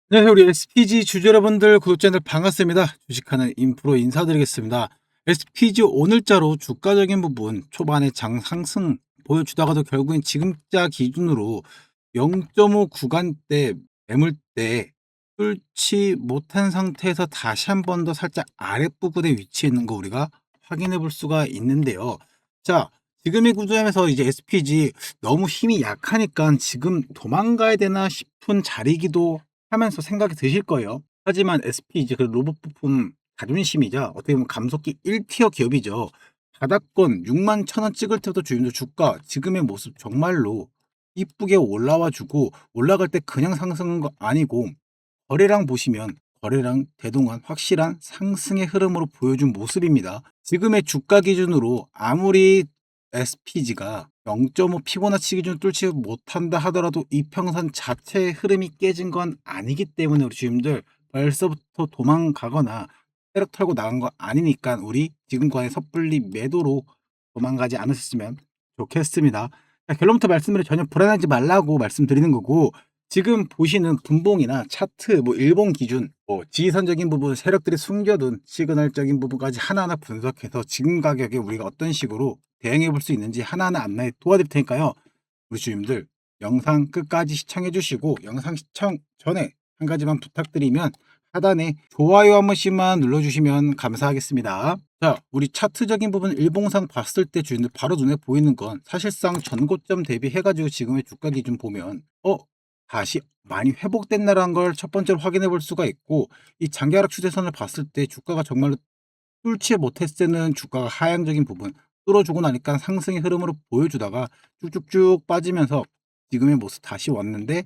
안녕하세요. 우리 SPG 주주 여러분들, 구독자들 반갑습니다. 주식하는 인프로 인사드리겠습니다. SPG 오늘자로 주가적인 부분 초반에 장 상승 보여주다가도 결국엔 지금자 기준으로 0.5 구간대 매물대 뚫지 못한 상태에서 다시 한 번 더 살짝 아랫부분에 위치해 있는 거 우리가 확인해 볼 수가 있는데요. 자, 지금의 구조에서 이제 SPG 너무 힘이 약하니까 지금 도망가야 되나 싶은 자리기도 하면서 생각이 드실 거예요. 하지만 SP 이제 그 로봇 부품 자존심이자 어떻게 보면 감속기 1티어 기업이죠. 바닥권 61,000원 찍을 때부터 주임도 주가 지금의 모습 정말로 이쁘게 올라와 주고, 올라갈 때 그냥 상승한 거 아니고 거래량 보시면 거래량 대동한 확실한 상승의 흐름으로 보여준 모습입니다. 지금의 주가 기준으로 아무리 SPG가 0.5 피보나치 기준 뚫지 못한다 하더라도 이평선 자체의 흐름이 깨진 건 아니기 때문에 우리 주님들 벌써부터 도망가거나 세력 털고 나간 거 아니니까 우리 지금과의 섣불리 매도로 도망가지 않으셨으면 좋겠습니다. 자, 결론부터 말씀드려 전혀 불안하지 말라고 말씀드리는 거고, 지금 보시는 분봉이나 차트, 일봉 기준, 지지선적인 부분, 세력들이 숨겨둔 시그널적인 부분까지 하나하나 분석해서 지금 가격에 우리가 어떤 식으로 대응해 볼 수 있는지 하나하나 안내 도와드릴 테니까요. 우리 주님들 영상 끝까지 시청해 주시고, 영상 시청 전에 한 가지만 부탁드리면 하단에 좋아요 한 번씩만 눌러주시면 감사하겠습니다. 자, 우리 차트적인 부분 일봉상 봤을 때 주인들 바로 눈에 보이는 건 사실상 전고점 대비해가지고 지금의 주가 기준 보면 다시 많이 회복됐나라는 걸 첫 번째로 확인해 볼 수가 있고, 이 장기 하락 추세선을 봤을 때 주가가 정말로 뚫지 못했을 때는 주가가 하향적인 부분 뚫어주고 나니까 상승의 흐름으로 보여주다가 쭉쭉쭉 빠지면서 지금의 모습 다시 왔는데,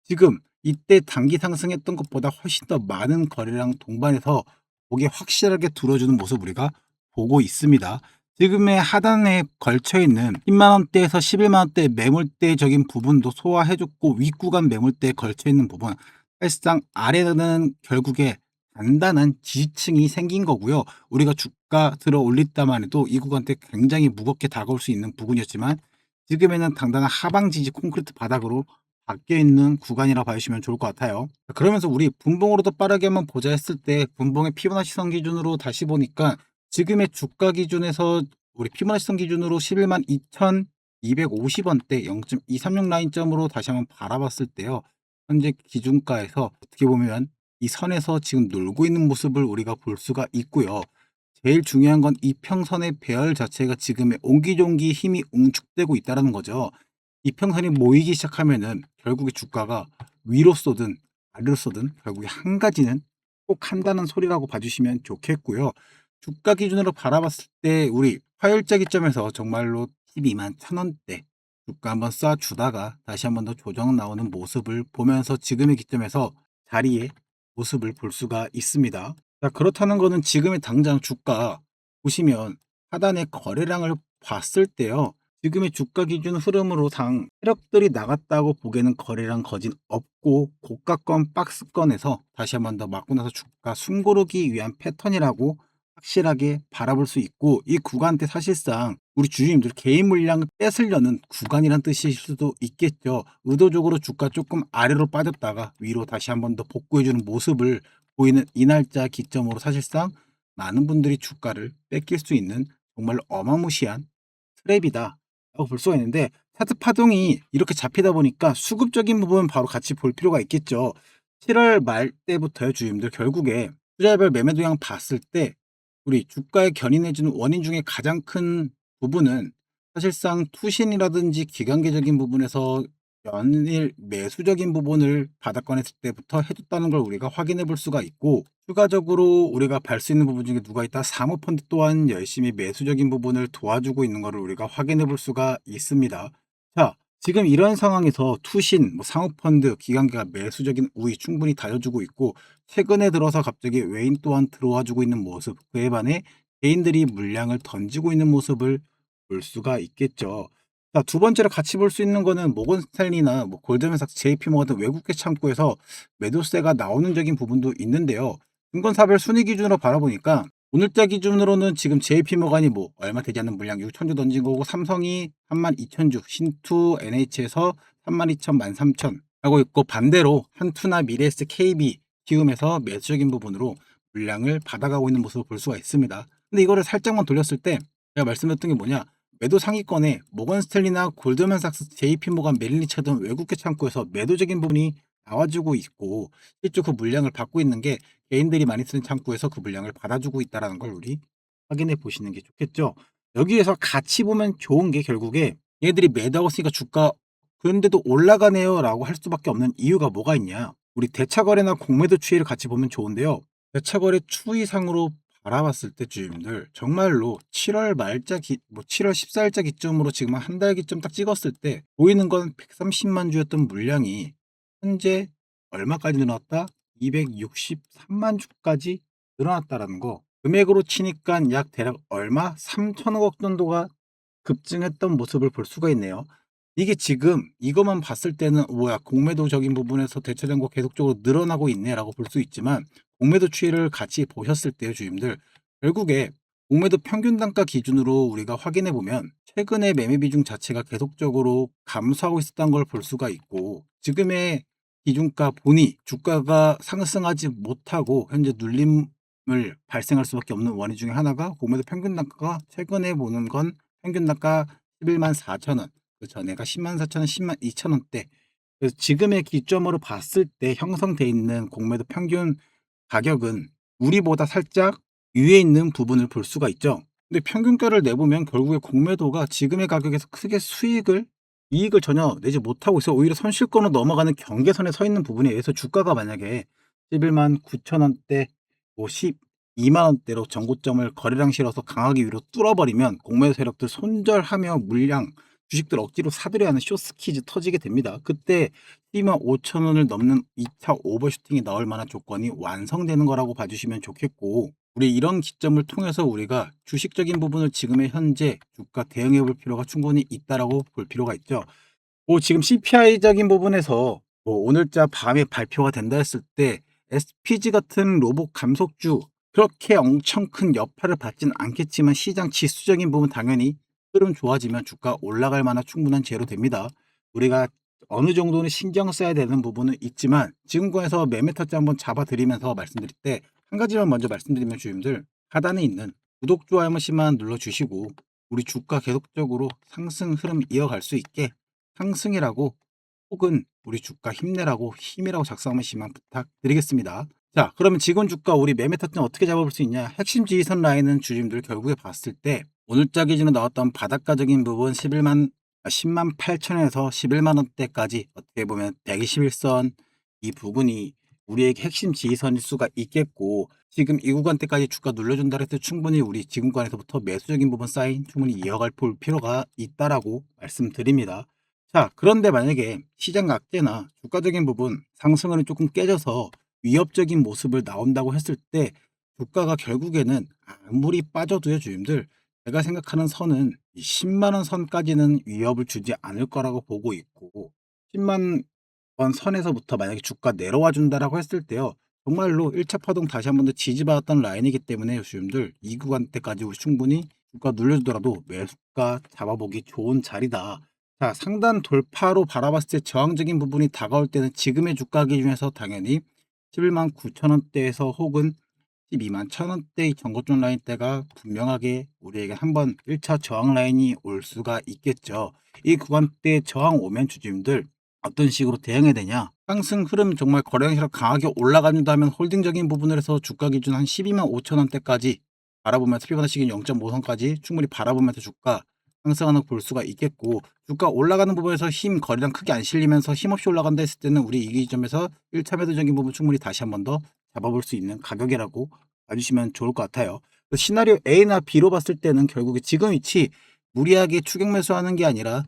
지금 이때 단기 상승했던 것보다 훨씬 더 많은 거래량 동반해서 고개 확실하게 들어주는 모습 우리가 보고 있습니다. 지금의 하단에 걸쳐 있는 10만 원대에서 11만 원대 매물대적인 부분도 소화해줬고, 윗구간 매물대에 걸쳐 있는 부분 사실상 아래는 결국에 단단한 지지층이 생긴 거고요. 우리가 주가 들어 올렸다만 해도 이 구간대 굉장히 무겁게 다가올 수 있는 부분이었지만, 지금에는 당단한 하방 지지 콘크리트 바닥으로 바뀌어 있는 구간이라 봐주시면 좋을 것 같아요. 그러면서 우리 분봉으로도 빠르게 한번 보자 했을 때 분봉의 피보나치 선 기준으로 다시 보니까 지금의 주가 기준에서 우리 피보나치 선 기준으로 11만 2,250원대 0.236 라인점으로 다시 한번 바라봤을 때요. 현재 기준가에서 어떻게 보면 이 선에서 지금 놀고 있는 모습을 우리가 볼 수가 있고요. 제일 중요한 건 이평선의 배열 자체가 지금의 옹기종기 힘이 웅축되고 있다는 거죠. 이평선이 모이기 시작하면은 결국에 주가가 위로 쏘든 아래로 쏘든 결국에 한 가지는 꼭 한다는 소리라고 봐주시면 좋겠고요. 주가 기준으로 바라봤을 때 우리 화요일자 기점에서 정말로 12만 1,000원대 주가 한번 쏴주다가 다시 한번 더 조정 나오는 모습을 보면서 지금의 기점에서 자리의 모습을 볼 수가 있습니다. 자, 그렇다는 거는 지금의 당장 주가 보시면 하단의 거래량을 봤을 때요. 지금의 주가 기준 흐름으로 당 세력들이 나갔다고 보기에는 거래량 거진 없고, 고가권 박스권에서 다시 한번 더 맞고 나서 주가 숨고르기 위한 패턴이라고 확실하게 바라볼 수 있고, 이 구간대 사실상 우리 주주님들 개인 물량을 뺏으려는 구간이란 뜻일 수도 있겠죠. 의도적으로 주가 조금 아래로 빠졌다가 위로 다시 한번 더 복구해주는 모습을 보이는 이날짜 기점으로 사실상 많은 분들이 주가를 뺏길 수 있는 정말 어마무시한 트랩이다 라고 볼 수가 있는데, 차트 파동이 이렇게 잡히다 보니까 수급적인 부분 바로 같이 볼 필요가 있겠죠. 7월 말 때부터요 주임들 결국에 투자별 매매 동향 봤을 때 우리 주가에 견인해주는 원인 중에 가장 큰 부분은 사실상 투신이라든지 기관계적인 부분에서 연일 매수적인 부분을 바닥권 했을 때부터 해줬다는 걸 우리가 확인해 볼 수가 있고, 추가적으로 우리가 볼 수 있는 부분 중에 누가 있다, 사모펀드 또한 열심히 매수적인 부분을 도와주고 있는 것을 우리가 확인해 볼 수가 있습니다. 자, 지금 이런 상황에서 투신, 사모펀드, 기관계가 매수적인 우위 충분히 다져주고 있고, 최근에 들어서 갑자기 외인 또한 들어와주고 있는 모습, 그에 반해 개인들이 물량을 던지고 있는 모습을 볼 수가 있겠죠. 자, 두 번째로 같이 볼 수 있는 거는 모건 스탠리나 골드맨삭스, JP모건 같은 외국계 창구에서 매도세가 나오는 적인 부분도 있는데요. 증권사별 순위 기준으로 바라보니까 오늘자 기준으로는 지금 JP모건이 얼마 되지 않는 물량 6,000주 던진 거고, 삼성이 32,000주, 신투 NH에서 32,000, 13,000 하고 있고, 반대로 한투나 미래에셋 KB 키움에서 매수적인 부분으로 물량을 받아가고 있는 모습을 볼 수가 있습니다. 근데 이거를 살짝만 돌렸을 때 제가 말씀드렸던 게 뭐냐, 매도 상위권에 모건 스탠리나 골드만삭스, JP모간, 메릴린치 등 외국계 창구에서 매도적인 부분이 나와주고 있고, 실제 그 물량을 받고 있는 게 개인들이 많이 쓰는 창구에서 그 물량을 받아주고 있다는 걸 우리 확인해 보시는 게 좋겠죠. 여기에서 같이 보면 좋은 게, 결국에 얘들이 매도하고 있으니까 주가 그런데도 올라가네요 라고 할 수밖에 없는 이유가 뭐가 있냐, 우리 대차거래나 공매도 추이를 같이 보면 좋은데요. 대차거래 추이상으로 바라봤을 때 주주님들, 정말로 7월 말자 7월 14일자 기점으로 지금 한 달 기점 딱 찍었을 때 보이는 건 130만 주였던 물량이 현재 얼마까지 늘어났다? 263만 주까지 늘어났다라는 거. 금액으로 치니까 약 대략 얼마? 3천억 정도가 급증했던 모습을 볼 수가 있네요. 이게 지금 이것만 봤을 때는 뭐야, 공매도적인 부분에서 대체 잔고 계속적으로 늘어나고 있네라고 볼 수 있지만, 공매도 추이를 같이 보셨을 때요 주임들, 결국에 공매도 평균 단가 기준으로 우리가 확인해 보면 최근에 매매 비중 자체가 계속적으로 감소하고 있었던 걸 볼 수가 있고, 지금의 기준가 보니 주가가 상승하지 못하고 현재 눌림을 발생할 수밖에 없는 원인 중에 하나가, 공매도 평균 단가가 최근에 보는 건 평균 단가 11만 4천 원, 그 전에가 10만 4천 원, 10만 2천 원대. 그래서 지금의 기점으로 봤을 때 형성돼 있는 공매도 평균 가격은 우리보다 살짝 위에 있는 부분을 볼 수가 있죠. 근데 평균가를 내보면 결국에 공매도가 지금의 가격에서 크게 이익을 전혀 내지 못하고 있어 오히려 손실권으로 넘어가는 경계선에 서 있는 부분에 의해서 주가가 만약에 11만 9천 원대, 12만 원대로 전고점을 거래량 실어서 강하게 위로 뚫어버리면 공매도 세력들 손절하며 물량 주식들 억지로 사들여야 하는 쇼스퀴즈 터지게 됩니다. 그때 12만 5천 원을 넘는 2차 오버슈팅이 나올 만한 조건이 완성되는 거라고 봐주시면 좋겠고, 우리 이런 기점을 통해서 우리가 주식적인 부분을 지금의 현재 주가 대응해 볼 필요가 충분히 있다라고 볼 필요가 있죠. 뭐 지금 CPI적인 부분에서 뭐 오늘자 밤에 발표가 된다 했을 때 SPG 같은 로봇 감속주 그렇게 엄청 큰 여파를 받진 않겠지만, 시장 지수적인 부분 당연히 흐름 좋아지면 주가 올라갈 만한 충분한 재료 됩니다. 우리가 어느 정도는 신경 써야 되는 부분은 있지만, 지금권에서 매매 타점 한번 잡아드리면서 말씀드릴 때 한 가지만 먼저 말씀드리면, 주님들 하단에 있는 구독, 좋아요 한 번씩만 눌러주시고, 우리 주가 계속적으로 상승 흐름 이어갈 수 있게 상승이라고, 혹은 우리 주가 힘내라고 힘이라고 작성 한 번씩만 부탁드리겠습니다. 자, 그러면 지금 주가 우리 매매 타점 어떻게 잡아볼 수 있냐? 핵심 지지선 라인은 주주님들 결국에 봤을 때 오늘자 기준으로 나왔던 바닷가적인 부분 10만 8천에서 11만 원대까지, 어떻게 보면 121선 이 부분이 우리에게 핵심 지지선일 수가 있겠고, 지금 이 구간대까지 주가 눌러준다 해서 충분히 우리 지금 구간에서부터 매수적인 부분 사인 충분히 이어갈 볼 필요가 있다라고 말씀드립니다. 자, 그런데 만약에 시장 악재나 주가적인 부분 상승을 조금 깨져서 위협적인 모습을 나온다고 했을 때, 주가가 결국에는 아무리 빠져도요 주임들, 제가 생각하는 선은 이 10만 원 선까지는 위협을 주지 않을 거라고 보고 있고, 10만 원 선에서부터 만약에 주가 내려와 준다라고 했을 때요, 정말로 1차 파동 다시 한 번 더 지지받았던 라인이기 때문에 주임들 이 구간대까지 우리 충분히 주가 눌려주더라도 매수가 잡아보기 좋은 자리다. 자, 상단 돌파로 바라봤을 때 저항적인 부분이 다가올 때는 지금의 주가 기준에서 당연히 11만 9천 원대에서 혹은 12만 1천 원대의 전고점 라인대가 분명하게 우리에게 한번 1차 저항 라인이 올 수가 있겠죠. 이 구간대 저항 오면 주주님들 어떤 식으로 대응해야 되냐? 상승 흐름 정말 거래량이 강하게 올라간다면 홀딩적인 부분을 해서 주가 기준 한 12만 5천 원대까지 바라보면서, 피보나치 기준 0.5선까지 충분히 바라보면서 주가 상승하는 거 볼 수가 있겠고, 주가 올라가는 부분에서 거래량 크게 안 실리면서 힘없이 올라간다 했을 때는 우리 이 기점에서 1차 매도적인 부분 충분히 다시 한 번 더 잡아볼 수 있는 가격이라고 봐주시면 좋을 것 같아요. 시나리오 A나 B로 봤을 때는 결국에 지금 위치 무리하게 추격 매수하는 게 아니라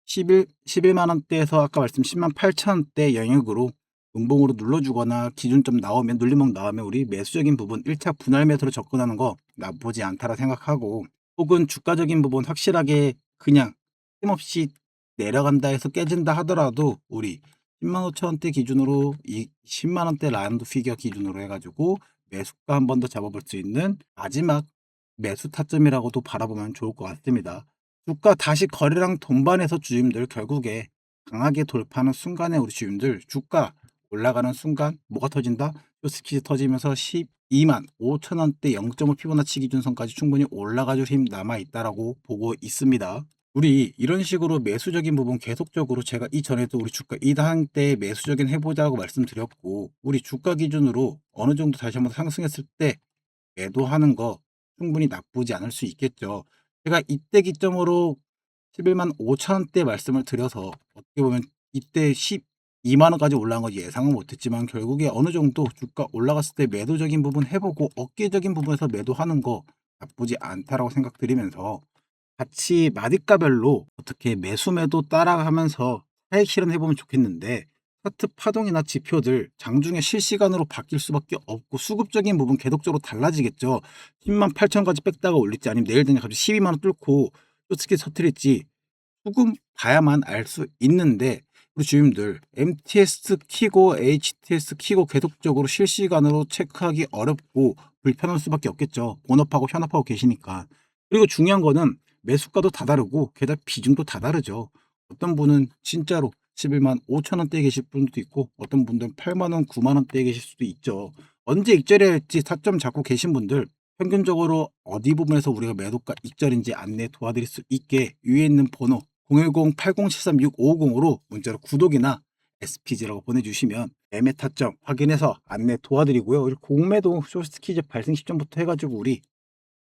11만 원대에서 아까 말씀 10만 8천 원대 영역으로 음봉으로 눌러주거나 기준점 나오면, 눌림목 나오면 우리 매수적인 부분 1차 분할 매수로 접근하는 거 나쁘지 않다라 생각하고, 혹은 주가적인 부분 확실하게 그냥 힘없이 내려간다 해서 깨진다 하더라도 우리 10만 5천 원대 기준으로 이 10만 원대 라운드 피겨 기준으로 해가지고 매수가 한 번 더 잡아볼 수 있는 마지막 매수 타점이라고도 바라보면 좋을 것 같습니다. 주가 다시 거래량 동반해서 주임들 결국에 강하게 돌파하는 순간에 우리 주주님들 주가 올라가는 순간 뭐가 터진다? 쇼스퀴즈 터지면서 12만 5천 원대 0.5 피보나치 기준선까지 충분히 올라가줄 힘 남아있다라고 보고 있습니다. 우리 이런 식으로 매수적인 부분 계속적으로 제가 이전에도 우리 주가 2단 때 매수적인 해보자고 말씀드렸고, 우리 주가 기준으로 어느 정도 다시 한번 상승했을 때 매도하는 거 충분히 나쁘지 않을 수 있겠죠. 제가 이때 기점으로 11만 5천 원대 말씀을 드려서 어떻게 보면 이때 12만 원까지 올라간 거 예상은 못했지만 결국에 어느 정도 주가 올라갔을 때 매도적인 부분 해보고 어깨적인 부분에서 매도하는 거 나쁘지 않다라고 생각드리면서 같이 마디가별로 어떻게 매수 매도 따라가면서 차익 실현해보면 좋겠는데, 차트 파동이나 지표들 장중에 실시간으로 바뀔 수밖에 없고 수급적인 부분 계속적으로 달라지겠죠. 10만 8천까지 뺐다가 올릴지 아니면 내일 되면 갑자기 12만 원 뚫고 어떻게 서트릴지 조금 봐야만 알 수 있는데, 우리 주임들 MTS 키고 HTS 키고 계속적으로 실시간으로 체크하기 어렵고 불편할 수밖에 없겠죠. 본업하고 현업하고 계시니까. 그리고 중요한 거는 매수가도 다 다르고 게다가 비중도 다 다르죠. 어떤 분은 진짜로 11만 5천 원대에 계실 분도 있고 어떤 분들은 8만 원, 9만 원대에 계실 수도 있죠. 언제 익절해야 할지 타점 잡고 계신 분들 평균적으로 어디 부분에서 우리가 매도가 익절인지 안내 도와드릴 수 있게 위에 있는 번호 010-8073-6550으로 문자로 구독이나 SPG라고 보내주시면 매매 타점 확인해서 안내 도와드리고요. 우리 공매도 쇼스퀴즈 발생 시점부터 해가지고 우리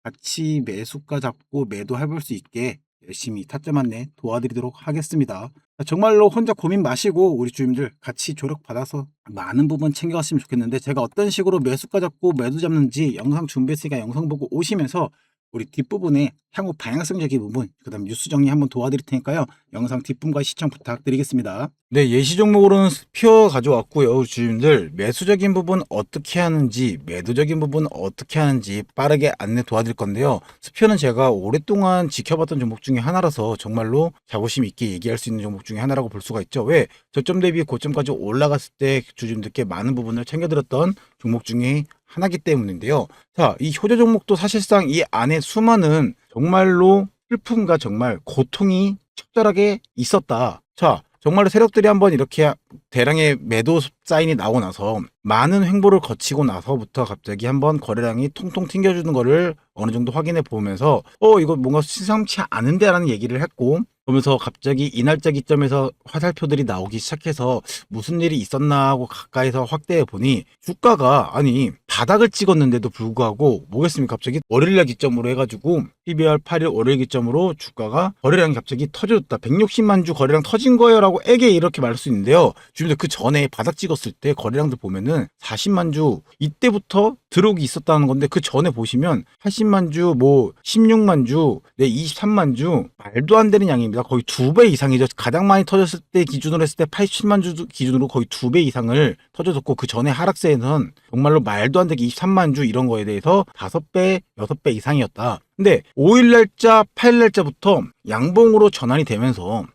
같이 매수가 잡고 매도해볼 수 있게 열심히 타점 안내 도와드리도록 하겠습니다. 정말로 혼자 고민 마시고 우리 주임들 같이 조력받아서 많은 부분 챙겨갔으면 좋겠는데, 제가 어떤 식으로 매수가 잡고 매도 잡는지 영상 준비했으니까 영상 보고 오시면서 우리 뒷부분에 향후 방향성적인 부분, 그 다음 뉴스 정리 한번 도와드릴 테니까요. 영상 뒷부분과 시청 부탁드리겠습니다. 네, 예시 종목으로는 스피어 가져왔고요. 주주님들 매수적인 부분 어떻게 하는지, 매도적인 부분 어떻게 하는지 빠르게 안내 도와드릴 건데요. 스피어는 제가 오랫동안 지켜봤던 종목 중에 하나라서 정말로 자부심 있게 얘기할 수 있는 종목 중에 하나라고 볼 수가 있죠. 왜? 저점 대비 고점까지 올라갔을 때 주주님들께 많은 부분을 챙겨드렸던 종목 중에 하나기 때문인데요. 자, 이 효자 종목도 사실상 이 안에 수많은 정말로 슬픔과 정말 고통이 적절하게 있었다. 자, 정말로 세력들이 한번 이렇게 대량의 매도 사인이 나오고 나서 많은 횡보를 거치고 나서부터 갑자기 한번 거래량이 통통 튕겨주는 거를 어느 정도 확인해 보면서 이거 뭔가 심상치 않은데 라는 얘기를 했고, 그러면서 갑자기 이 날짜 기점에서 화살표들이 나오기 시작해서 무슨 일이 있었나 하고 가까이서 확대해 보니 주가가 아니 바닥을 찍었는데도 불구하고 뭐겠습니까? 갑자기 월요일날 기점으로 해가지고 12월 8일 월요일 기점으로 주가가 거래량이 갑자기 터졌다. 160만 주 거래량 터진 거예요 라고 애게 이렇게 말할 수 있는데요. 지금 그 전에 바닥 찍었을 때 거래량들 보면은 40만 주 이때부터 들어오기 있었다는 건데, 그 전에 보시면 80만 주, 뭐 16만 주, 23만 주 말도 안 되는 양입니다. 거의 2배 이상이죠. 가장 많이 터졌을 때 기준으로 했을 때 80만 주 기준으로 거의 2배 이상을 터져줬고, 그 전에 하락세에는 정말로 말도 안 되게 23만 주 이런 거에 대해서 5배, 6배 이상이었다. 근데 5일 날짜, 8일 날짜부터 양봉으로 전환이 되면서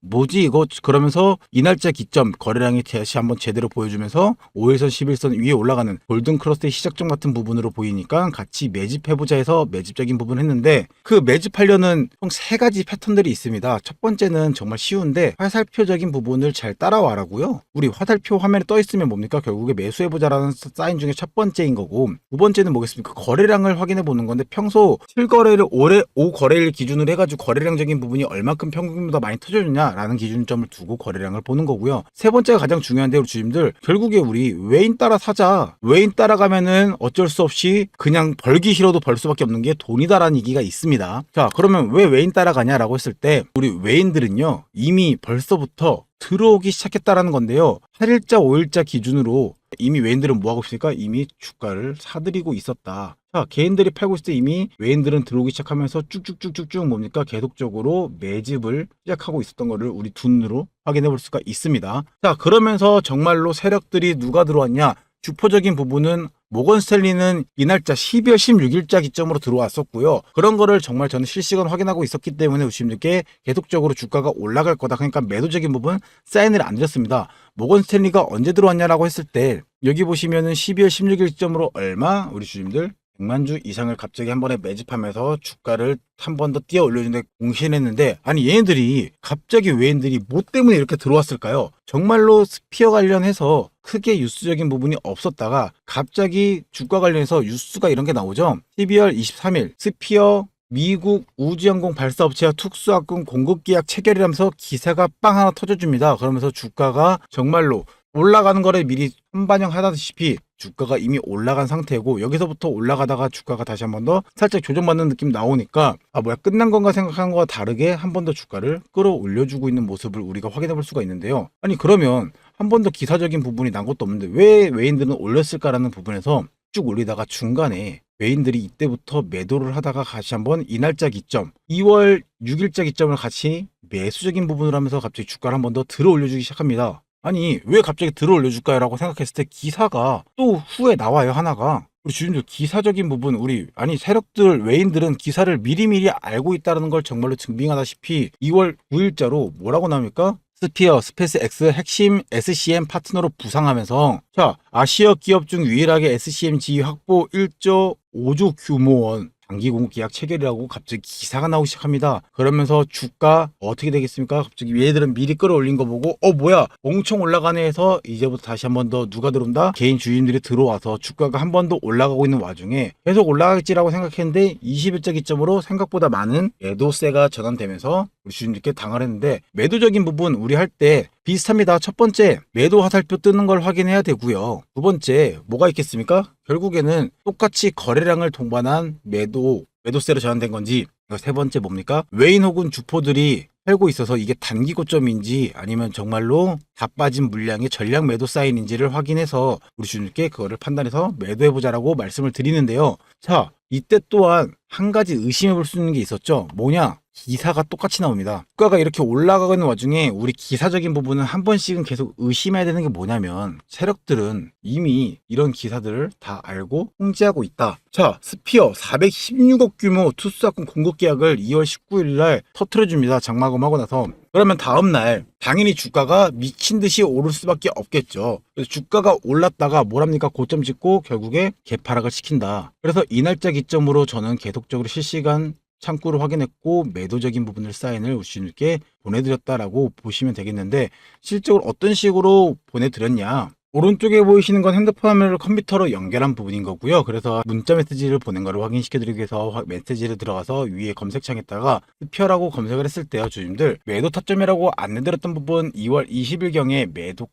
뭐지 이거 그러면서 이 날짜 기점 거래량이 다시 한번 제대로 보여주면서 5일선 11선 위에 올라가는 골든 크로스의 시작점 같은 부분으로 보이니까 같이 매집해보자 해서 매집적인 부분을 했는데, 그 매집하려는 총 3가지 패턴들이 있습니다. 첫 번째는 정말 쉬운데 화살표적인 부분을 잘 따라와라고요. 우리 화살표 화면에 떠 있으면 뭡니까? 결국에 매수해보자라는 사인 중에 첫 번째인 거고, 두 번째는 뭐겠습니까? 거래량을 확인해 보는 건데, 평소 7거래를 올해 5거래일 기준으로 해가지고 거래량적인 부분이 얼만큼 평균보다 많이 터져주냐라는 기준점을 두고 거래량을 보는 거고요. 세 번째가 가장 중요한데, 우리 주님들 결국에 우리 외인 따라 사자. 외인 따라가면은 어쩔 수 없이 그냥 벌기 싫어도 벌 수밖에 없는 게 돈이다라는 얘기가 있습니다. 자, 그러면 왜 외인 따라가냐라고 했을 때 우리 외인들은요 이미 벌써부터 들어오기 시작했다라는 건데요. 8일자 5일자 기준으로 이미 외인들은 뭐하고 있으니까 이미 주가를 사들이고 있었다. 자, 개인들이 팔고 있을 때 이미 외인들은 들어오기 시작하면서 쭉쭉쭉쭉쭉 뭡니까? 계속적으로 매집을 시작하고 있었던 거를 우리 두 눈으로 확인해 볼 수가 있습니다. 자, 그러면서 정말로 세력들이 누가 들어왔냐? 주포적인 부분은 모건 스탠리는 이 날짜 12월 16일자 기점으로 들어왔었고요. 그런 거를 정말 저는 실시간 확인하고 있었기 때문에 우시님들께 계속적으로 주가가 올라갈 거다. 그러니까 매도적인 부분 사인을 안 드렸습니다. 모건 스탠리가 언제 들어왔냐라고 했을 때 여기 보시면은 12월 16일 기점으로 얼마? 우리 주님들 100만 주 이상을 갑자기 한 번에 매집하면서 주가를 한 번 더 뛰어 올려주는데 공신했는데, 아니 얘네들이 갑자기 왜 얘네들이 뭐 때문에 이렇게 들어왔을까요? 정말로 스피어 관련해서 크게 뉴스적인 부분이 없었다가 갑자기 주가 관련해서 뉴스가 이런 게 나오죠. 12월 23일 스피어 미국 우주항공 발사업체와 특수학군 공급계약 체결이라면서 기사가 빵 하나 터져줍니다. 그러면서 주가가 정말로 올라가는 거를 미리 선반영하다시피 주가가 이미 올라간 상태고, 여기서부터 올라가다가 주가가 다시 한 번 더 살짝 조정받는 느낌 나오니까 뭐야 끝난 건가 생각한 거와 다르게 한 번 더 주가를 끌어올려주고 있는 모습을 우리가 확인해 볼 수가 있는데요. 아니 그러면 한 번 더 기사적인 부분이 난 것도 없는데 왜 외인들은 올렸을까라는 부분에서 쭉 올리다가 중간에 외인들이 이때부터 매도를 하다가 다시 한번 이날짜 기점 2월 6일자 기점을 같이 매수적인 부분을 하면서 갑자기 주가를 한 번 더 들어 올려주기 시작합니다. 아니 왜 갑자기 들어 올려줄까요? 라고 생각했을 때 기사가 또 후에 나와요. 하나가 우리 주님들 기사적인 부분, 우리 아니 세력들 외인들은 기사를 미리미리 알고 있다는 걸 정말로 증빙하다시피 2월 9일자로 뭐라고 나옵니까? 스피어 스페이스X 핵심 SCM 파트너로 부상하면서, 자 아시아 기업 중 유일하게 SCM 지위 확보 1조 5조 규모 원 장기 공급 계약 체결이라고 갑자기 기사가 나오기 시작합니다. 그러면서 주가 어떻게 되겠습니까? 갑자기 얘들은 미리 끌어올린 거 보고 뭐야 엄청 올라가네 해서 이제부터 다시 한 번 더 누가 들어온다? 개인 주인들이 들어와서 주가가 한 번 더 올라가고 있는 와중에 계속 올라갈지라고 생각했는데 20일자 기점으로 생각보다 많은 매도세가 전환되면서 우리 주인들께 당을 했는데, 매도적인 부분 우리 할 때 비슷합니다. 첫 번째 매도 화살표 뜨는 걸 확인해야 되고요. 두 번째 뭐가 있겠습니까? 결국에는 똑같이 거래량을 동반한 매도세로 전환된 건지, 세 번째 뭡니까? 외인 혹은 주포들이 팔고 있어서 이게 단기 고점인지 아니면 정말로 다 빠진 물량의 전량 매도 사인인지를 확인해서 우리 주님께 그거를 판단해서 매도해보자라고 말씀을 드리는데요. 자, 이때 또한 한 가지 의심해 볼 수 있는 게 있었죠. 뭐냐? 기사가 똑같이 나옵니다. 주가가 이렇게 올라가는 와중에 우리 기사적인 부분은 한 번씩은 계속 의심해야 되는 게 뭐냐면, 세력들은 이미 이런 기사들을 다 알고 통제하고 있다. 자, 스피어 416억 규모 투스사건 공급 계약을 2월 19일 날 터트려줍니다. 장마감하고 나서. 그러면 다음날 당연히 주가가 미친 듯이 오를 수밖에 없겠죠. 그래서 주가가 올랐다가 뭐랍니까? 고점 찍고 결국에 개파락을 시킨다. 그래서 이날짜 기점으로 저는 계속적으로 실시간 창구를 확인했고 매도적인 부분을 사인을 우신님께 보내드렸다라고 보시면 되겠는데, 실제로 어떤 식으로 보내드렸냐? 오른쪽에 보이시는 건 핸드폰 화면을 컴퓨터로 연결한 부분인 거고요. 그래서 문자 메시지를 보낸 거를 확인시켜 드리기 위해서 메시지를 들어가서 위에 검색창에다가 스피어라고 검색을 했을 때요, 주님들 매도 타점이라고 안내드렸던 부분 2월 20일경에 매도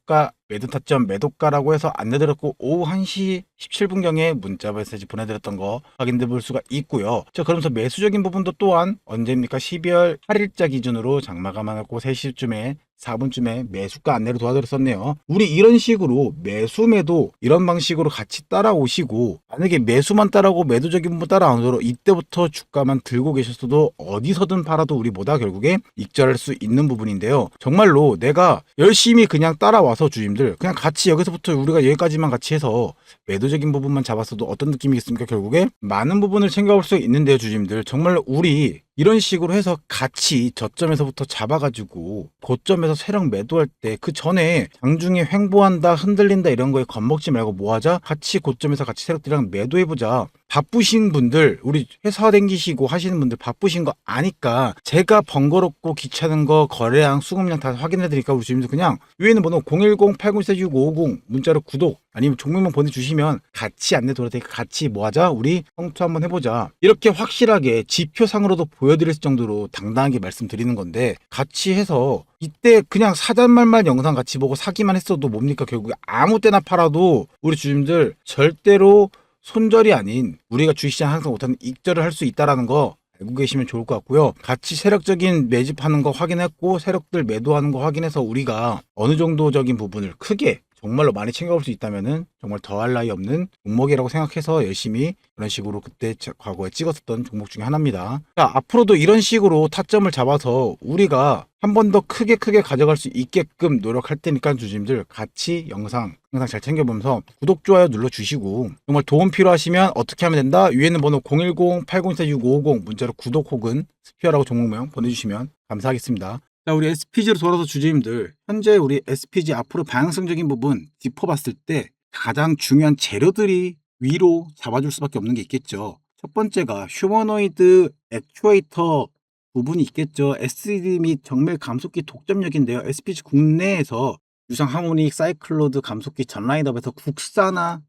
타점 매도가라고 해서 안내드렸고, 오후 1시 17분경에 문자 메시지 보내드렸던 거 확인해 볼 수가 있고요. 자, 그러면서 매수적인 부분도 또한 언제입니까? 12월 8일자 기준으로 장마감하고 3시쯤에 4분쯤에 매수가 안내를 도와드렸었네요. 우리 이런 식으로 매수 매도 이런 방식으로 같이 따라오시고, 만약에 매수만 따라오고 매도적인 부분 따라 안 오도록 이때부터 주가만 들고 계셨어도 어디서든 팔아도 우리 보다 결국에 익절할 수 있는 부분인데요. 정말로 내가 열심히 그냥 따라와서 주임들 그냥 같이 여기서부터 우리가 여기까지만 같이 해서 매도적인 부분만 잡았어도 어떤 느낌이겠습니까? 결국에 많은 부분을 챙겨볼 수 있는데요, 주임들 정말로 우리 이런 식으로 해서 같이 저점에서부터 잡아가지고 고점에서 세력 매도할 때 그 전에 장중에 횡보한다 흔들린다 이런 거에 겁먹지 말고 뭐하자? 같이 고점에서 같이 세력들이랑 매도해보자. 바쁘신 분들, 우리 회사 댕기시고 하시는 분들 바쁘신 거 아니까 제가 번거롭고 귀찮은 거 거래량 수급량 다 확인해 드리니까 우리 주님들 그냥 위에 있는 번호 010-8046-550 문자로 구독 아니면 종명만 보내주시면 같이 안내 돌아다니까 같이 뭐하자? 우리 성투 한번 해보자. 이렇게 확실하게 지표상으로도 보여드릴 정도로 당당하게 말씀드리는 건데, 같이 해서 이때 그냥 사잔말말 영상 같이 보고 사기만 했어도 뭡니까? 결국에 아무 때나 팔아도 우리 주님들 절대로 손절이 아닌 우리가 주식시장 항상 못하는 익절을 할 수 있다는 거 알고 계시면 좋을 것 같고요. 같이 세력적인 매집하는 거 확인했고 세력들 매도하는 거 확인해서 우리가 어느 정도적인 부분을 크게 정말로 많이 챙겨볼 수 있다면은 정말 더할 나위 없는 종목이라고 생각해서 열심히 그런 식으로 그때 과거에 찍었었던 종목 중에 하나입니다. 자, 앞으로도 이런 식으로 타점을 잡아서 우리가 한 번 더 크게 가져갈 수 있게끔 노력할 테니까 주주님들 같이 영상 항상 잘 챙겨보면서 구독, 좋아요 눌러주시고, 정말 도움 필요하시면 어떻게 하면 된다? 위에 있는 번호 010-8024-6550 문자로 구독 혹은 스피어라고 종목명 보내주시면 감사하겠습니다. 자, 우리 SPG로 돌아서 주주님들, 현재 우리 SPG 앞으로 방향성적인 부분 짚어봤을 때 가장 중요한 재료들이 위로 잡아줄 수밖에 없는 게 있겠죠. 첫 번째가 휴머노이드 액추에이터 부분이 있겠죠. SD 및 정밀 감속기 독점력인데요. SPG 국내에서 유상 하모닉 사이클로드 감속기 전 라인업에서 국산화한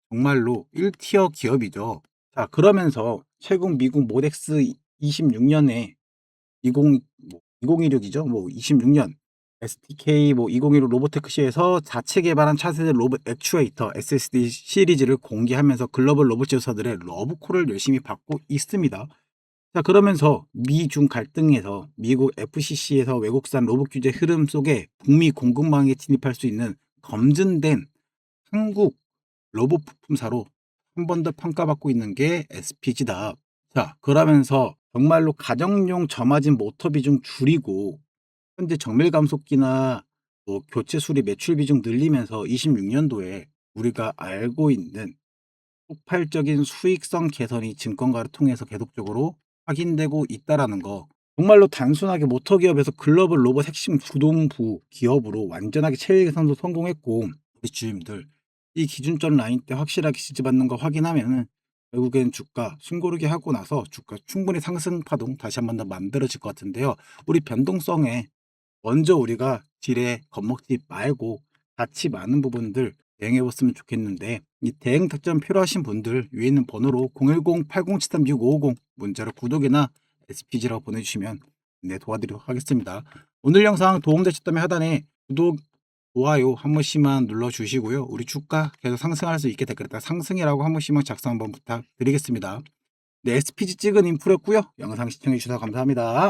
정말로 1티어 기업이죠. 자, 그러면서 최근 미국 모덱스 26년에 2016이죠. 26년 STK 2016 로보테크시에서 자체 개발한 차세대 로봇 액추에이터 SSD 시리즈를 공개하면서 글로벌 로봇 제조사들의 러브콜을 열심히 받고 있습니다. 자, 그러면서 미중 갈등에서 미국 FCC에서 외국산 로봇 규제 흐름 속에 북미 공급망에 진입할 수 있는 검증된 한국 로봇 부품사로 한 번 더 평가받고 있는 게 SPG다. 자, 그러면서 정말로 가정용 저마진 모터 비중 줄이고 현재 정밀 감속기나 교체 수리 매출 비중 늘리면서 26년도에 우리가 알고 있는 폭발적인 수익성 개선이 증권가를 통해서 계속적으로 확인되고 있다라는 거. 정말로 단순하게 모터 기업에서 글로벌 로봇 핵심 주동부 기업으로 완전하게 체일 개선도 성공했고, 우리 주주님들 이 기준점 라인 때 확실하게 지지받는 거 확인하면은 결국엔 주가 숨고르게 하고 나서 주가 충분히 상승 파동 다시 한 번 더 만들어질 것 같은데요. 우리 변동성에 먼저 우리가 딜에 겁먹지 말고 가치 많은 부분들 대응해 봤으면 좋겠는데, 이 대응 tak점 필요하신 분들 위에 있는 번호로 010-8073-6550 문자로 구독이나 SPG라고 보내주시면 도와드리도록 하겠습니다. 오늘 영상 도움되셨다면 하단에 구독, 좋아요 한 번씩만 눌러주시고요. 우리 주가 계속 상승할 수 있게 댓글에다 상승이라고 한 번씩만 작성 한번 부탁드리겠습니다. 네, SPG 찍은 인프였고요. 영상 시청해 주셔서 감사합니다.